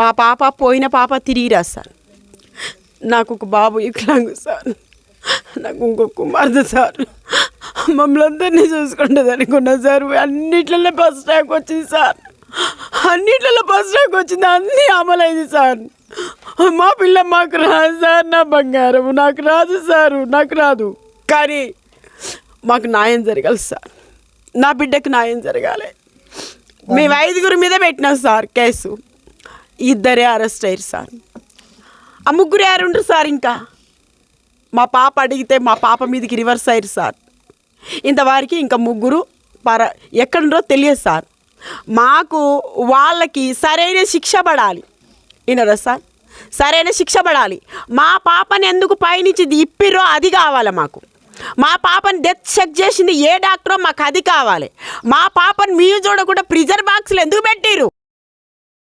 మా పాప పోయిన పాప తిరిగిరా సార్. నాకు ఒక బాబు వికలాంగు సార్, నాకు ఇంకొక కుమార్తె సార్. మమ్మల్ని అందరినీ చూసుకుంటుంది అనుకున్నా సార్. అన్నిట్లలో ఫస్ట్ ర్యాంక్ వచ్చింది సార్, అన్నిట్లలో ఫస్ట్ ర్యాంక్ వచ్చింది, అన్నీ అమలైంది సార్. మా పిల్ల మాకు రాదు సార్, నా బంగారం నాకు రాదు సారు, నాకు రాదు. కానీ మాకు న్యాయం జరగాలి సార్, నా బిడ్డకు న్యాయం జరగాలి. మేము 5 మీద పెట్టినాం సార్ కేసు, 2 అరెస్ట్ అయ్యారు సార్. ఆ 3 ఎవరుంటారు సార్? ఇంకా మా పాప అడిగితే మా పాప మీదకి రివర్స్ అయ్యారు సార్. ఇంతవరకు ఇంకా 3 ఎక్కడుండో తెలియదు సార్. మాకు వాళ్ళకి సరైన శిక్ష పడాలి, వినరా సార్? సరైన శిక్ష పడాలి. మా పాపని ఎందుకు పైనుంచి ఇప్పిర్రో అది కావాలి మాకు. మా పాపని డెత్ చెక్ చేసింది ఏ డాక్టరో మాకు అది కావాలి. మా పాపని మీరు చూడకుండా ప్రిజర్ బాక్స్లో ఎందుకు పెట్టిర్రు?